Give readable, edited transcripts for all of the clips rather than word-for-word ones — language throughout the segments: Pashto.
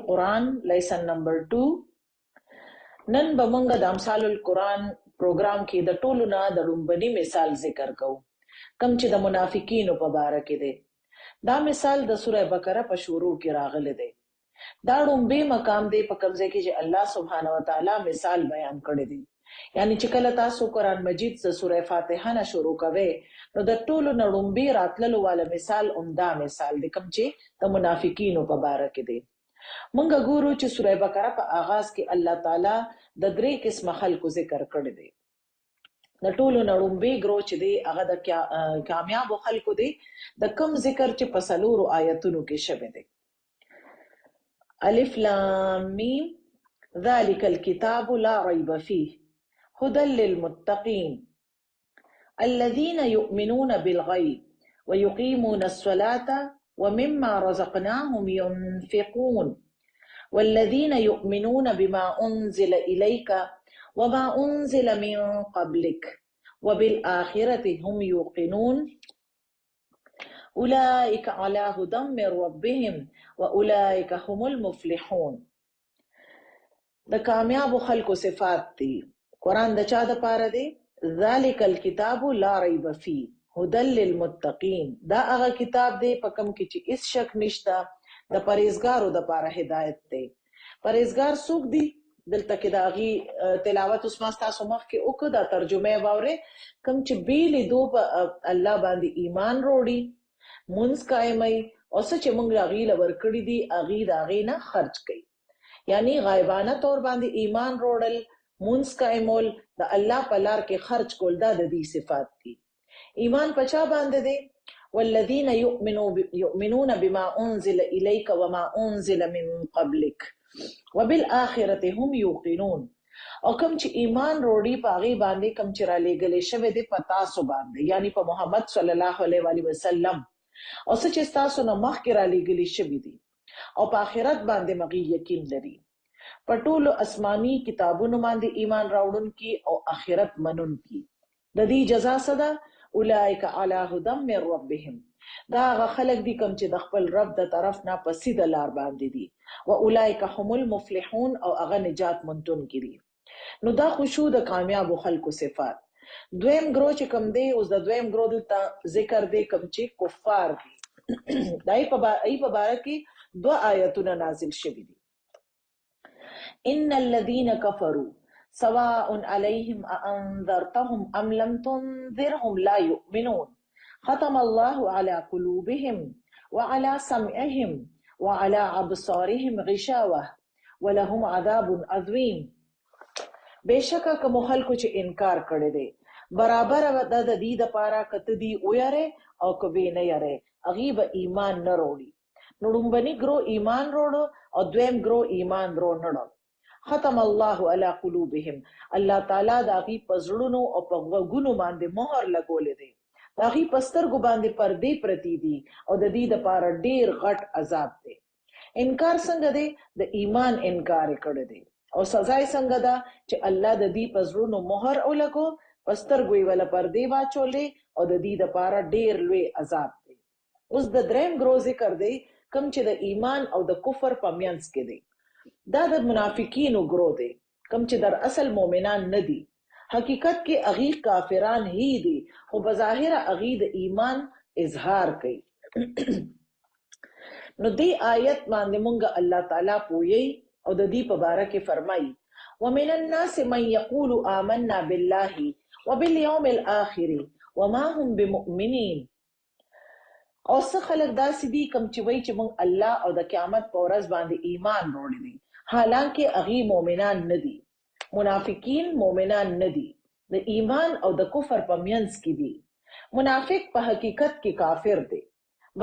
القرآن لیسن نمبر 2. نن به موږ د امثال القرآن پروګرام کې د ټولو نه د لومړني مثال ذکر کوو، کوم چې د منافقینو په باره کې دی. دا مثال د سوره بقره په شروع کې راغلی دی. دا لومبي مقام دی په کوم ځای کې چې الله سبحانه وتعالی مثال بیان کړی دی. یعنی چې کله تاسو قرآن مجید د سوره فاتحه نه شروع کوئ نو د ټولو نه لومبي راتللو والا مثال عمده مثال دی، کوم چې د منافقینو په باره کې دی. مونږ ګورو چې سوره بقره په آغاز کې الله تعالی د 3 قسمه خلکو ذکر کړی دی. د ټولو نه لومبي ګروه چې دی هغه د کامیابو خلکو دی، د کوم ذکر چې په 4 آیتونو کې شوی دی. الف لام میم ذلك الكتاب لا ريب فيه هدى للمتقين الذين يؤمنون بالغيب ويقيمون الصلاة ومما رزقناهم ينفقون والذين يؤمنون بما أنزل إليك وما أنزل من قبلك وبالآخرة هم يوقنون أولئك على هدى من ربهم وأولئك هم المفلحون. د کامیابو خلکو صفات دي. قرآن د چا د پاره دی؟ ذالک الکتاب لا ریب فیه هدى للمتقین. دا هغه کتاب دی په کوم کې چې هیڅ شک نشته، د پرهیزګارو د پاره هدایت دی. پرهیزګار څوک دی؟ دلته کې د هغې تلاوت اوس ما ستاسو مخکې وکړه، دا ترجمه یې واورئ. کوم چې بې لیدو په الله باندې ایمان روړي، مونځ قایموي او څه چې موږ هغې له ورکړي دي هغې د هغې نه خرج کوي. یعنی غایبانه طور باندې ایمان روړل، مونځ قایمول، د الله په لار کې خرج کول، دا د دې صفات دي. ایمان په چا باندې دی؟ والذین یؤمنون بما انزل الیک وما انزل من قبلک وبالآخرة هم یوقنون. او کوم چې ایمان روړي په هغې باندې کوم چې رالیږلی شوی دی په تاسو باندې، یعنی په محمد صلی الله علیه وسلم، او څه چې ستاسو نه مخکې رالیږلي شوي دي، او په آخرت باندې مغې یقین لري. په ټولو آسماني کتابونو باندې ایمان راوړونکي او آخرت منونکي. د دې جزا څه ده؟ اولئک علی هدى من ربهم. دا هغه خلک دي کوم چې د خپل رب د طرف نه په سیده لار باندې دي. و اولئک هم المفلحون، او هغه نجات موندونکي دي. نو دا خو شو د کامیابو خلکو صفات. دویم ګروه چې کوم دی، اوس د دویم ګروه دلته ذکر دی کوم چې کفار دي. د ای په باره کې 2 آیتونه نازل شوي دي. ان الذين كفروا سواء عليهم أأنذرتهم أم لم تنذرهم لا يؤمنون ختم الله على قلوبهم وعلى سمعهم وعلى أبصارهم غشاوة ولهم عذاب عظيم. بشکه کوم خلکو چې انکار کړی دی، برابر د دې دپاره کته دی ویاره او کوي نه یاره، هغې به ایمان نه روړي. نو لومبني ګرو ایمان روړو او دویم ګرو ایمان رو نړو. ختم الله علی قلوبهم، الله تعالی د هغې په زړونو او په غوږونو باندې مهر لګولی دی. د هغې په سترګو باندې پردې پرتې دي او د دې دپاره ډېر غټ عذاب دی. انکار څنګه دی؟ د ایمان انکار یې کړی دی، او سزا یې څنګه ده چې الله د دې په زړونو مهر ولګو، په سترګو یې وله پردې واچولې، او د دې دپاره ډېر لوی عذاب دی. اوس د دریم ګرو ذکر دی کوم چې د ایمان او د کفر په منځ کې دی. دا د منافقینو ګروه دی، کوم چې در اصل مؤمنان نه دي، حقیقت کې هغې کافران هی دي، خو بظاهره هغې د ایمان اظهار کوي. نو دې آیت باندې مونږ الله تعالی پوهیږي او د دې په باره کې فرمایي ومن الناس من يقول آمنا بالله وبالیوم الآخر وما هم بمؤمنین. او څه خلک داسې دي کوم چې وایي چې موږ الله او د قیامت په ورځ باندې ایمان روړی دي، حالانکه هغې مؤمنان نه دي. منافقین مؤمنان نه دي، د ایمان او د کفر په منځ کې دي. منافق په حقیقت کې کافر دی،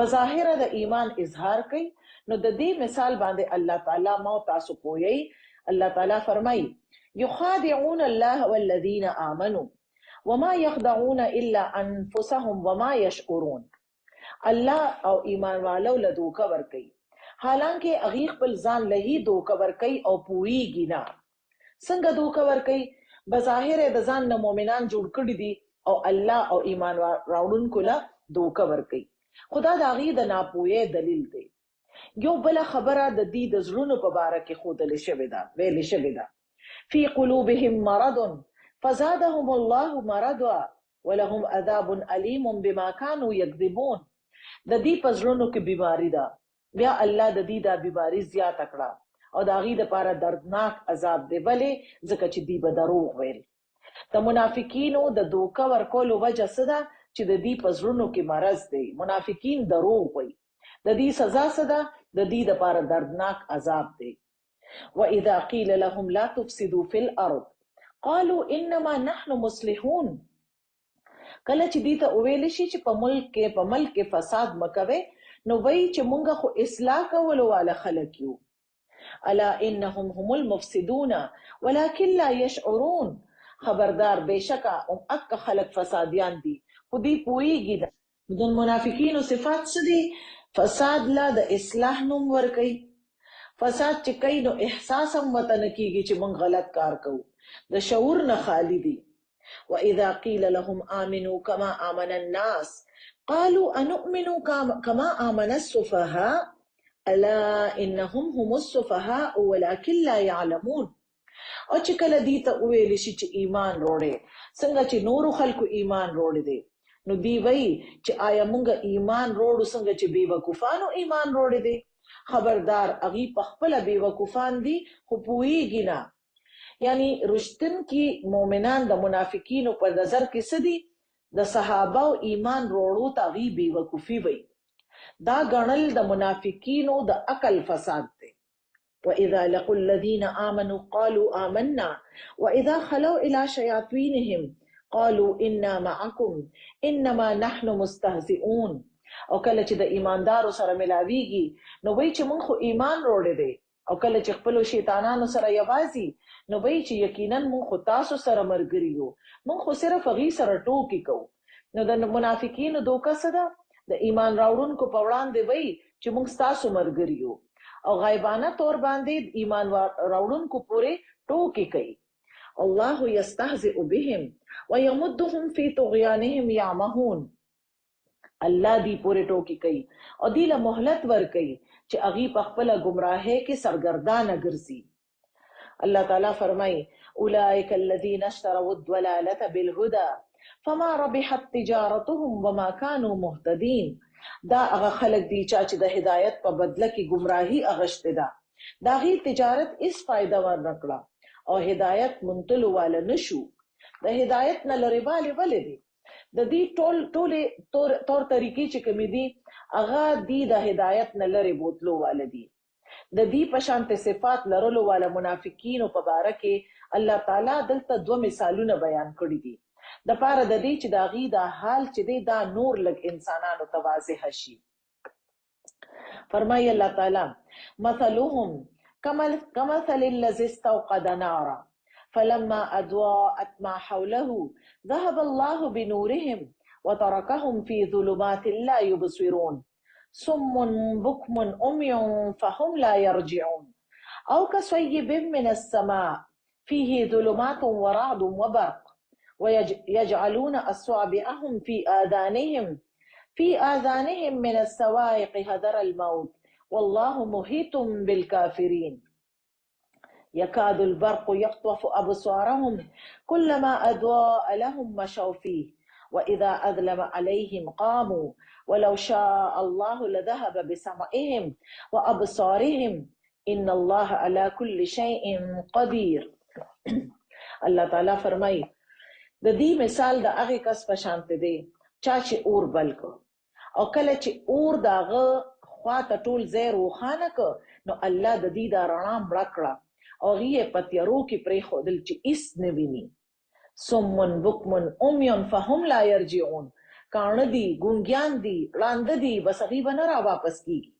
بظاهره د ایمان اظهار کوي. نو د دې مثال باندې الله تعالی ما تاسو پوهیږي. الله تعالی فرمایي یخادعون الله والذین آمنوا وما يخدعون الا انفسهم وما يشعرون. الله او ایمان والو له دوکه ورکوي، حالانکه هغې خپل ځان له هی دوکه ورکوي او پوهیږي نه. څنګه دوکه ورکوي؟ بظاهر د ځان نه مؤمنان جوړ کړي دي او الله او ایمان راوړونکو له دوکه ورکوي. خدا د هغې د ناپوهۍ دلیل دی. یو بل خبره د دې د زړونو په باره کې ښودلې شوې ده، ویلې شوې ده فی قلوبهم مرض فزادهم الله مرضا ولهم عذاب علیم بما كانوا یکذبون. د دې په زړونو کې بیماری ده، بیا الله د دې دا بیماری زیاته کړه او د هغې دپاره دردناک عذاب دی. ولې؟ ځکه چې دوی به دروغ ویل. د منافقینو د دوکه ورکولو وجه څه ده؟ چې د دې په زړونو کې مرض دی. منافقین دروغ وایي. د دې سزا څه ده؟ د دې دپاره دردناک عذاب دی. وَإِذَا قِيلَ لَهُمْ لَا تُفْسِدُوا فِي الْأَرْضِ قَالُوا إِنَّمَا نَحْنُ مُصْلِحُونَ. کله چې دې ته وویل شي چې په ملک کې فساد مکوئ، نو وایي چې مونږ خو اصلاح کولو والا خلک یو. الا انهم هم المفسدون ولكن لا يشعرون. خبردار بشکا اک خلق فسادیان دي خو دې پوهیږي. د منافقینو صفات څه دي؟ فساد لا د اصلاح نوم ورکوي. فساد چې کوي نو احساس هم وته نه کیږي چې مونږ غلط کار کوو، د شعور نه خالی دي. واذا قيل لهم آمنوا كما آمن الناس قالوا انؤمن كما آمن السفهاء الا انهم هم السفهاء ولكن لا يعلمون. او چې کله دې ته وویل شي چې ایمان وروړي څنګه چې نورو خلکو ایمان وروړي دي، نو دی وایي چې آیا مونږ ایمان وروړو څنګه چې بې وقوفانو ایمان وروړي دي؟ خبردار هغوی په خپله بې وقوفان دي خو پوهیږي نه. یعنی رښتین کې مؤمنان د منافقینو په نظر کې څه دي؟ د صحابه او ایمان وروړو ته هغوی بې وقوفي وایي. دا ګڼل د منافقینو د عقل فساد دی. وَإِذَا لَقُوا الَّذِينَ آمَنُوا قَالُوا آمَنَّا وَإِذَا خَلَوْا إِلَى شَيَاطِينِهِمْ قَالُوا إِنَّا مَعَكُمْ إِنَّمَا نَحْنُ مُسْتَهْزِئُونَ. او کله چې د ایماندارو سره ملاویږي نو وایي چې مونږ خو ایمان وروړی دی، او کله چې خپلو شیطانانو سره یوازي نو وایي چې یقینا مونږ خو تاسو سره ملګري یو، مونږ خو صرف هغوی سره ټوکې کوو. نو د منافقینو دوکه څه ده؟ د ایمان راوړونکو په وړاندې وایي چې مونږ ستاسو ملګري یو، او غیبانه طور باندې ایمان راوړونکو پورې ټوکې کوي. الله یستهزئ بهم ویمدهم فی طغیانهم یعمهون. الله دی پورې ټوکې کوي او دی له مهلت ورکوي چې هغوی په خپله ګمراهۍ کې سرګردانه ګرځي. الله تعالی فرمایي اولئک الذین اشتروا الضلالة بالهدى فما ربحت تجارتهم وما كانوا مهتدین. دا هغه خلک دي چې د هدایت په بدله کې ګمراهي اغشته ده، د هغې تجارت هیڅ فایده ورنکړه او هدایت منتلو والا نشو. د هدایت نه لرې والي ولې دي؟ د دې ټولې طور طریقې چې کومې دي هغه دي د هدایت نه لرې بوتلو والا دي. د دې په شانته صفات لرلو والا منافقینو په باره کې الله تعالی دلته 2 مثالونه بیان کړي دي د پاره د دې چې د هغې دا حال چې دی دا نور لږ انسانانو ته واضح شي. فرمایي الله تعالی مثلهم كمثل الذي استوقد نارا فلما أضاءت ما حوله ذهب الله بنورهم وتركهم في ظلمات لا يبصرون صم بكم عمي فهم لا يرجعون أو كصيب من السماء فيه ظلمات ورعد وبرق ويجعلون أصابعهم في آذانهم من السوائق حذر الموت والله محيط بالكافرين يكاد البرق يخطف أبصارهم كلما أضاء لهم مشوا فيه وإذا أظلم عليهم قاموا ولو شاء الله لذهب بسمعهم وأبصارهم إن الله على كل شيء قدير. الله تعالی فرمایي د دې مثال د هغې کس په شانته دی چا چې اور بل کړ، او کله چې اور د هغه خواته ټول ځای روښانه کړ نو الله د دې دا رڼا مړه کړه او هغې یې په تیارو کې پرېښودل چې هېڅ نه ویني. صم بکم عمي فهم لا یرجعون. کاڼه دي، ګونګیان دي، ړانده دي، بس هغوی به نه را واپس کېږي.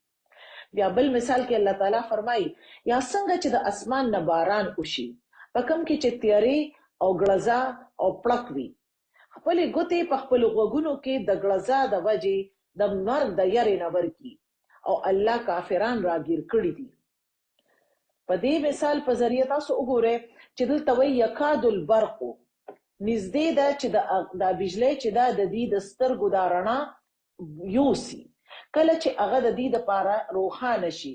بیا بل مثال کې الله تعالی فرمایي یا څنګه چې د اسمان نه باران وشي په کوم کې چې تیارې او ګړزا او پړک وي، خپلې ګوتې په خپلو غوږونو کې د ګړزا د وجې د مرګ د یرې نه ورکي او الله کافران راګیر کړي دي. په دې مثال په ذریعه تاسو وګورئ چې دلته وایي یکاد البرق، نږدې ده چې دا بجلی چې دا د دې د سترګو دا رڼا یوسي. کله چې هغه د دې لپاره روښانه شي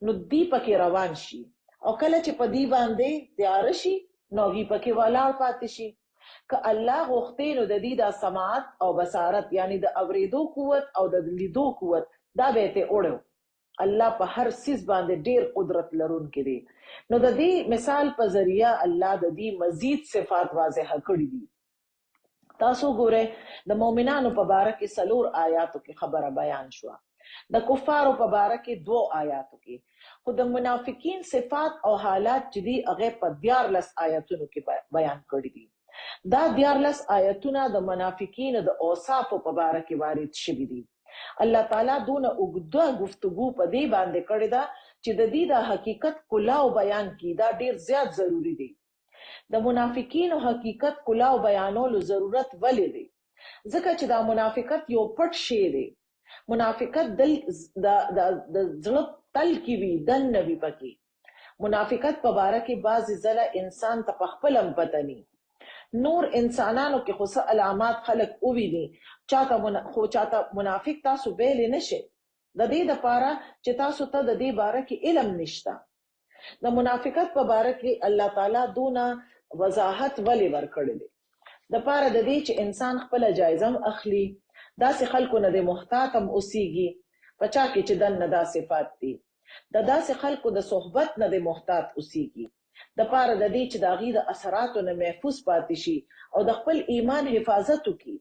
نو دی پکې روان شي، او کله چې په دې باندې تیار شي نو هغه پکې ولاړ پاتې شي. که الله غوښتي نو د دې د سماعت او بصارت یعنی د اوریدو قوت او د لیدو قوت دا به ته وړو. الله په هر سیس باندې ډیر قدرت لرونکی دی. نو د دې مثال په ذریعہ الله د دې مزید صفات واضح کړی دي. تاسو ګوره د مؤمنانو په باره کې 4 آیاتو کې خبره بیان شو، د کفارو په باره کې 2 آیاتو کې، خو د منافقین صفات او حالات چې دي هغه په 14 آیاتونو کې بیان کړی دي. دا 14 آیاتونه د منافقین د اوصاف په باره کې وارد شوي دي. الله تعالی دونه اوږده گفتگو په دې باندې کړی دا چې د دې د حقیقت کلاو بیان کی دا ډیر زیات ضروری دی. د منافقینو حقیقت کلاو بیانولو ضرورت ولې دی؟ ځکه چې دا منافقت یو پټ شی دی. منافقت دل د زړه تل کې وي، دن نوي پکې. منافقت په باره کې بعضی ځله انسان ته په خپل هم پته ني. نور انسانانو کې خو څه علامات خلق وویني، خو چاته منافق تاسو بیل نشي. د دې لپاره چې تاسو ته د دې باره کې علم نشته. د منافقت په باره کې الله تعالی دونه وضاحت ولې ورکړي دي؟ د پاره د دې چې انسان خپل جایزه اخلي، داسې خلکو نه د محتاط هم اوسيږي، پچا کې چې دن نه دا صفات دي. د داسې خلکو د صحبت نه د محتاط اوسيږي، د پاره د دې چې د غیر اثراتو نه محفوظ پاتې شي او د خپل ایمان حفاظت وکړي.